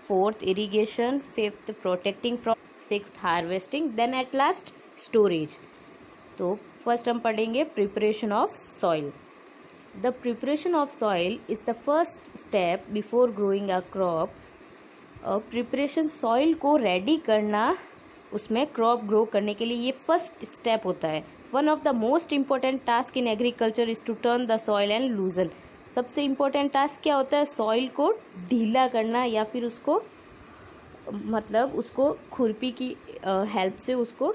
fourth irrigation, fifth protecting from, sixth harvesting, then at last storage. तो first हम पढ़ेंगे preparation of soil. The preparation of soil is the first step before growing a crop. Preparation soil को ready करना उसमें crop grow करने के लिए ये फर्स्ट स्टेप होता है. One of the most important task in agriculture is to turn the soil and loosen. सबसे इम्पोर्टेंट टास्क क्या होता है? सॉइल को ढीला करना या फिर उसको मतलब उसको खुरपी की हेल्प से उसको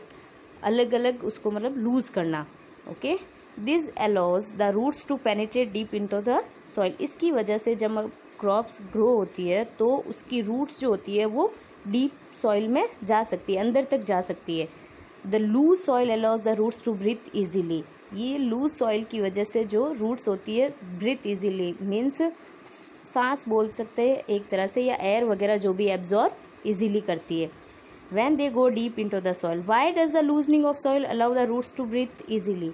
अलग अलग उसको मतलब लूज़ करना. Okay, this allows the roots to penetrate deep into the soil. इसकी वजह से जब क्रॉप्स ग्रो होती है तो उसकी रूट्स जो होती है वो डीप सॉइल में जा सकती है, अंदर तक जा सकती है. The loose soil allows the roots to breathe easily. ये लूज सॉइल की वजह से जो रूट्स होती है ब्रीथ ईजीली मीन्स सांस बोल सकते हैं एक तरह से, या एयर वगैरह जो भी एब्जॉर्ब ईजीली करती है. When they go deep into the soil. Why does the loosening of soil allow the roots to breathe easily?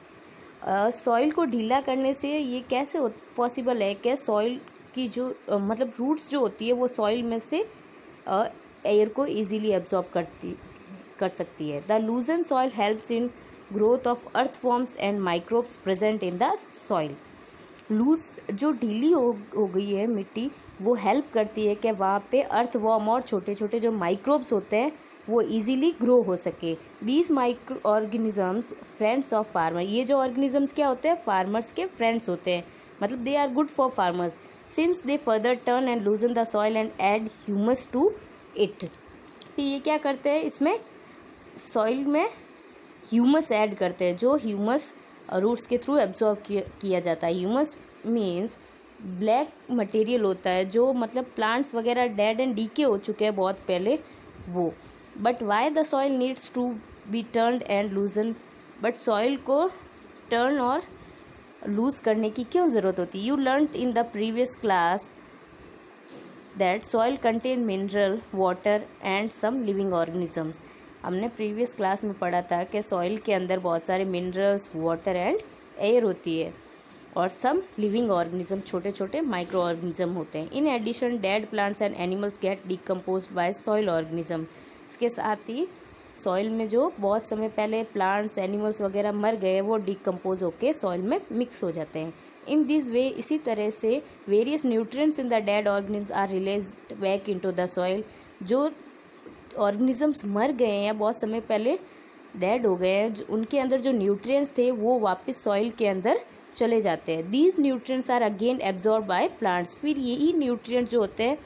Soil को ढीला करने से ये कैसे पॉसिबल है कि सॉइल की जो मतलब रूट्स जो होती है वो सॉइल में से एयर को इजीली एब्जॉर्ब कर सकती है. The loosen soil helps in growth of earthworms and microbes present in the soil. Loose जो ढीली हो गई है मिट्टी वो हेल्प करती है कि वहाँ पे अर्थवॉर्म और छोटे छोटे जो माइक्रोब्स होते हैं वो इजीली ग्रो हो सके. These micro organisms friends of farmer. ये जो ऑर्गेनिजम्स क्या होते हैं? फार्मर्स के फ्रेंड्स होते हैं, मतलब they are good for farmers since they further turn and loosen the soil and add humus to it. फिर ये क्या करते हैं? इसमें सॉइल में ह्यूमस ऐड करते हैं जो ह्यूमस रूट्स के थ्रू एब्जॉर्ब किया जाता है. ह्यूमस मीन्स ब्लैक मटेरियल होता है जो मतलब प्लांट्स वगैरह डेड एंड डीके हो चुके हैं बहुत पहले वो. But why the soil needs to be turned and loosen. But soil को टर्न और लूज करने की क्यों ज़रूरत होती है? You learn in the previous class that soil contain mineral, water and some living organisms. हमने प्रीवियस क्लास में पढ़ा था कि सॉइल के अंदर बहुत सारे मिनरल्स, वाटर एंड एयर होती है और सम लिविंग ऑर्गेनिज्म, छोटे छोटे माइक्रो ऑर्गेनिज्म होते हैं. In addition dead plants and animals get decomposed by soil organism. इसके साथ ही सॉइल में जो बहुत समय पहले प्लांट्स, एनिमल्स वगैरह मर गए वो डिकम्पोज होके सॉइल में मिक्स हो जाते हैं. इन दिस वे, इसी तरह से various nutrients in the dead organism are released back into the soil. जो ऑर्गेनिजम्स मर गए हैं या बहुत समय पहले डेड हो गए हैं, उनके अंदर जो न्यूट्रिएंट्स थे वो वापस सॉइल के अंदर चले जाते हैं. These nutrients are again absorb by plants. फिर यही न्यूट्रिएंट्स जो होते हैं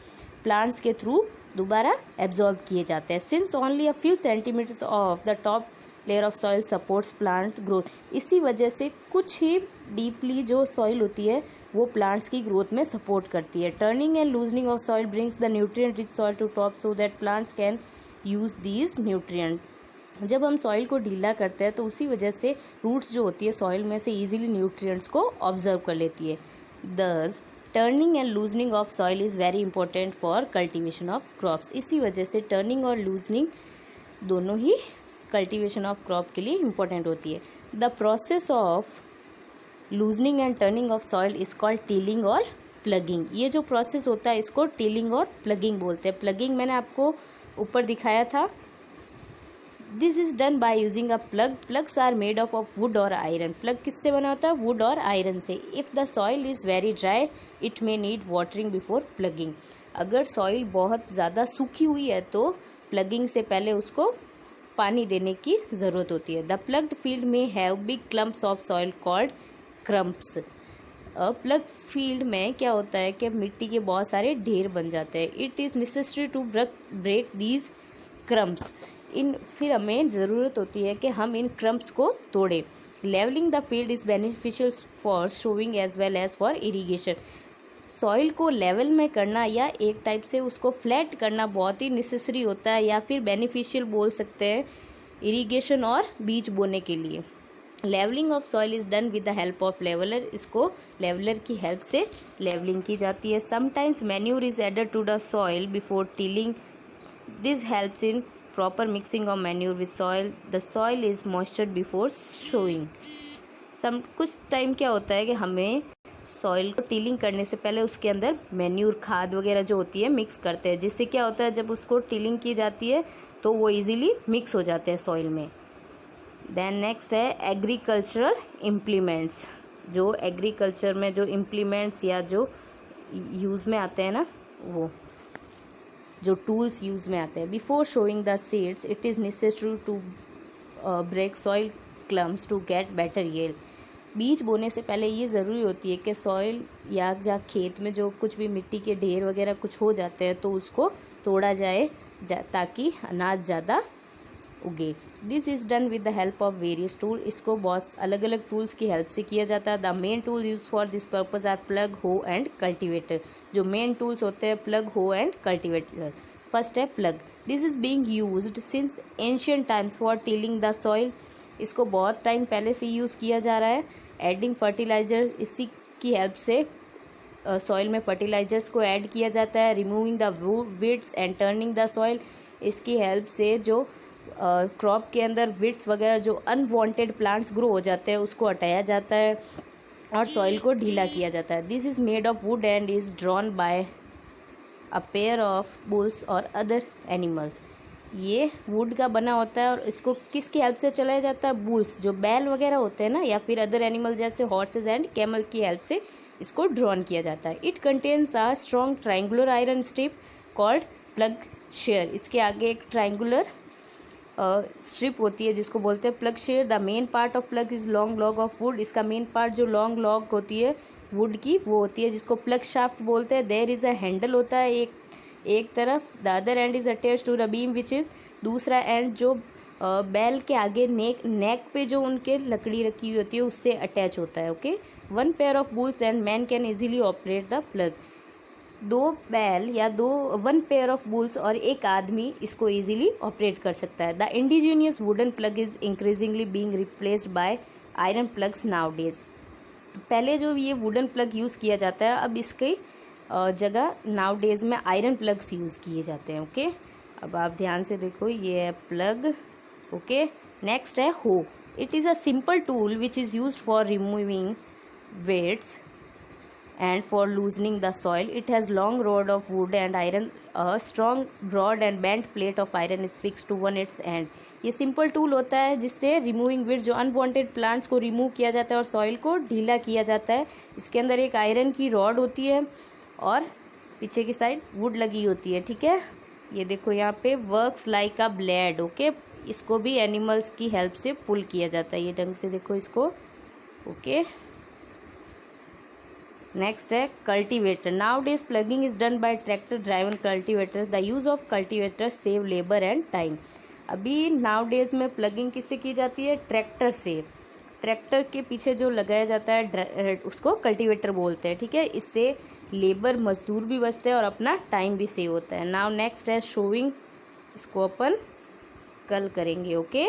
प्लांट्स के थ्रू दोबारा एब्जॉर्ब किए जाते हैं. Since only a few centimetres of the top layer of soil supports plant growth. इसी वजह से कुछ ही डीपली जो सॉइल होती है वो प्लांट्स की ग्रोथ में सपोर्ट करती है. Turning and loosening of soil brings the nutrient rich soil to top so that plants can use these nutrient. जब हम सॉइल को ढीला करते हैं तो उसी वजह से रूट्स जो होती है सॉइल में से इजीली न्यूट्रिएंट्स को ऑब्जर्व कर लेती है. दस turning and loosening of soil is very important for cultivation of crops. इसी वजह से टर्निंग और लूजनिंग दोनों ही कल्टीवेशन ऑफ क्रॉप के लिए इम्पोर्टेंट होती है. The process of loosening and turning of soil is called tilling और प्लगिंग. ये जो प्रोसेस होता है इसको टिलिंग और प्लगिंग बोलते हैं. प्लगिंग मैंने आपको ऊपर दिखाया था. This is done by using a plough. Ploughs are made of wood और आयरन. प्लग किससे बना होता है? वुड और आयरन से. If the soil is very dry it may need watering before ploughing. अगर सॉइल बहुत ज़्यादा सूखी हुई है तो प्लगिंग से पहले उसको पानी देने की ज़रूरत होती है. द प्लग्ड फील्ड में have big clumps of soil called crumbs. Plug field में क्या होता है कि मिट्टी के बहुत सारे ढेर बन जाते हैं. It is necessary to break these crumbs. फिर हमें ज़रूरत होती है कि हम इन क्रम्प्स को तोड़ें. Levelling the field is beneficial for sowing as well as for irrigation. Soil को लेवल में करना या एक टाइप से उसको फ्लैट करना बहुत ही नेसेसरी होता है या फिर बेनिफिशियल बोल सकते हैं इरीगेशन और बीज बोने के लिए. Levelling of soil is done with the help of leveller. इसको लेवलर की हेल्प से लेवलिंग की जाती है. Sometimes manure is added to the soil before tilling. This helps in proper mixing of manure with soil. The soil is moistured before sowing. कुछ time क्या होता है कि हमें सॉइल को टिलिंग करने से पहले उसके अंदर मैन्यूर खाद वगैरह जो होती है मिक्स करते हैं, जिससे क्या होता है जब उसको टिलिंग की जाती है तो वो इजीली मिक्स हो जाते हैं सॉइल में। देन नेक्स्ट है एग्रीकल्चरल इम्प्लीमेंट्स। जो एग्रीकल्चर में जो इम्प्लीमेंट्स या जो यूज़ में आते हैं ना, वो जो टूल्स यूज़ में आते हैं। Before sowing the seeds it is necessary to break soil clumps to get better yield. बीज बोने से पहले ये ज़रूरी होती है कि सॉइल या जहाँ खेत में जो कुछ भी मिट्टी के ढेर वगैरह कुछ हो जाते हैं तो उसको तोड़ा जाए ताकि अनाज ज़्यादा उगे। This is done with the help of various tool. इसको बहुत अलग अलग टूल्स की हेल्प से किया जाता है। The main tool use for this purpose are plough, hoe and cultivator. जो मेन टूल्स होते हैं plough, hoe and cultivator. First है plough. This is being used since ancient times for tilling the soil. इसको बहुत time पहले से use किया जा रहा है। एडिंग फर्टिलाइजर, इसी की हेल्प से सॉइल में फर्टिलाइजर्स को ऐड किया जाता है। Removing the weeds and turning the soil, इसकी हेल्प से जो क्रॉप के अंदर वीड्स वगैरह जो अनवांटेड प्लांट्स ग्रो हो जाते हैं उसको हटाया जाता है और सॉइल को ढीला किया जाता है। This is made of would and is drawn by a pair of bulls और अदर एनिमल्स। ये वुड का बना होता है और इसको किसकी हेल्प से चलाया जाता है? बुल्स, जो बैल वगैरह होते हैं ना, या फिर अदर एनिमल जैसे हॉर्सेज एंड कैमल की हेल्प से इसको ड्रॉन किया जाता है। It contains a strong triangular iron strip called plug share. इसके आगे एक ट्राइंगुलर स्ट्रिप होती है जिसको बोलते हैं plug share. The main part of plug is long log of would. इसका मेन पार्ट जो लॉन्ग लॉग होती है वुड की, वो होती है जिसको प्लग शाफ्ट बोलते हैं। देयर इज़ अ हैंडल होता है एक तरफ। The other end is attach to the beam which is, दूसरा एंड जो बैल के आगे नेक पे जो उनके लकड़ी रखी हुई होती है उससे अटैच होता है। Okay, one pair of bulls and man can easily operate the plug. दो बैल या वन पेयर ऑफ बुल्स और एक आदमी इसको इजीली ऑपरेट कर सकता है। The indigenous wooden plug is increasingly being replaced by iron plugs now days. पहले जो ये वुडन प्लग यूज़ किया जाता है, अब इसके जगह नाउ डेज में आयरन प्लग्स यूज़ किए जाते हैं। ओके, अब आप ध्यान से देखो, ये है प्लग। ओके, नेक्स्ट है hoe. It is a simple tool which is used for removing weeds and for loosening the soil. It has long rod of wood and iron. A strong broad and bent plate of iron is fixed to one its end. ये simple tool होता है जिससे removing weed, जो unwanted plants को remove किया जाता है और सॉइल को ढीला किया जाता है। इसके अंदर एक आयरन की रॉड होती है और पीछे की साइड वुड लगी होती है। ठीक है, ये देखो यहाँ पे works like a blade. Okay, इसको भी एनिमल्स की हेल्प से पुल किया जाता है। ये ढंग से देखो इसको। ओके, नेक्स्ट है cultivator. Now days plugging is done bye tractor driven cultivators. The use of cultivators save labour and time. अभी नाउ डेज में प्लगिंग किससे की जाती है? ट्रैक्टर से। ट्रैक्टर के पीछे जो लगाया जाता है उसको कल्टीवेटर बोलते हैं। ठीक है, इससे लेबर मजदूर भी बचते हैं और अपना टाइम भी सेव होता है। नाउ नेक्स्ट है शोइंग। इसको अपन कल करेंगे। ओके।